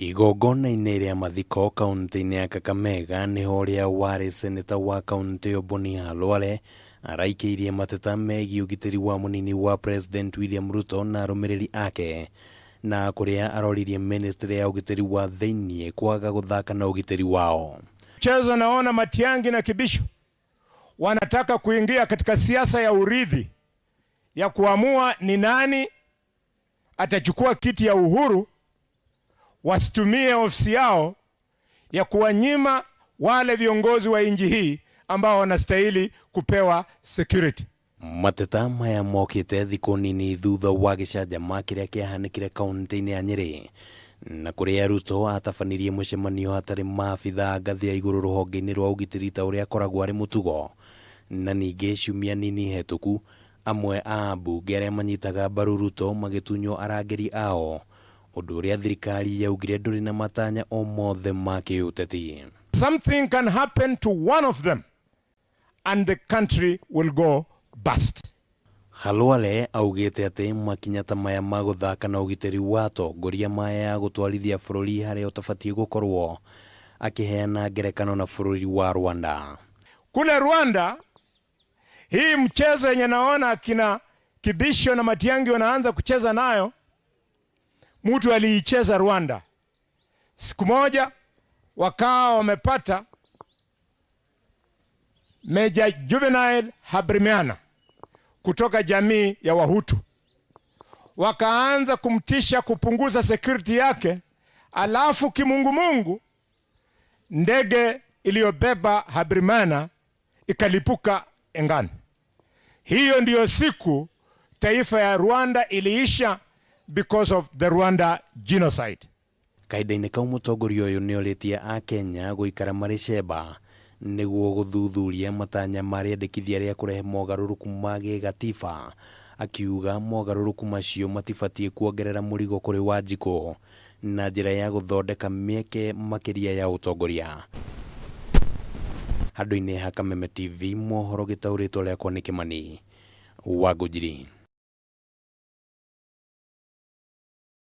Igongona-inĩ rĩa mathiko kaunti-inĩ ya Kakamega nĩho ũrĩa warĩ seneta wa kaunti ĩyo Boni Khalwale araikĩirie mateta megiĩ ũgitĩri wa munini wa President William Ruto na arũmĩrĩri ake, na kũrĩa aroririe ministry ya ũgitĩri wa thiinii kwaga gũthaka na ũgitĩri wao. Mchezo naona Matiang'i na Kibisho wanataka kuingia katika siasa ya urithi ya kuamua ni nani atachukua kiti ya Uhuru, wasitumie ofisi yao ya kuwanyima wale viongozi wa nchi hii ambao wanastahili kupewa security. Mateta maya mokĩte thikũ nini thutha wa gĩcanjama kĩrĩa kĩahanĩkire kaunti-inĩ ya Nyeri, na kũrĩa Ruto atabanirie mũcemanio hatarĩ maabitha ngathĩ ya iguru rũhonge-inĩ rwa ũgitĩri ta ũrĩa akoragwo arĩ mũtugo. Na ningĩ ciumia nini hetũku amwe a ambunge arĩa manyitaga mbaru Ruto magĩtunywo arangĩri ao, ũndũ ũrĩa thirikari yaugire ndũrĩ na matanya o mothe ma kĩũteti. Something can happen to one of them and the country will go bust. Khalwale augĩte atĩ makinya ta maya ma gũthaka na ũgitĩri wa atongoria maya ya gũtwarithia bũrũri harĩa ũtabatiĩ gũkorwo, akĩheana ngerekano na bũrũri wa Rwanda. Kule Rwanda, hii mchezo yenye naona akina Kibisho na Matiang'i wanaanza kucheza nayo, mtu aliicheza Rwanda. Siku moja wakawa wamepata Meja Juvenile Habyarimana kutoka jamii ya Wahutu, wakaanza kumtisha kupunguza security yake, alafu kimungumungu ndege iliyobeba Habyarimana ikalipuka engani. Hiyo ndiyo siku taifa ya Rwanda iliisha because of the Rwanda genocide. Kahinda-inĩ kau mũtongoria ũyũ nĩorĩtie akenya guikara marĩ cemba nĩguo gũthuthuria matanya ma riendekithia rĩa kũrehe mogaruruku ma gĩgatiba, akiuga mogaruruku macio matibatiĩ kuongerera mũrigo kũrĩ Wanjikũ na njĩra ya gũthondeka mĩeke makĩria ya ũtongoria. Handũ-inĩ ha Kameme TV mohoro gĩtaũrĩtwo rĩakwa nĩ Kimani wa Ngunjiri.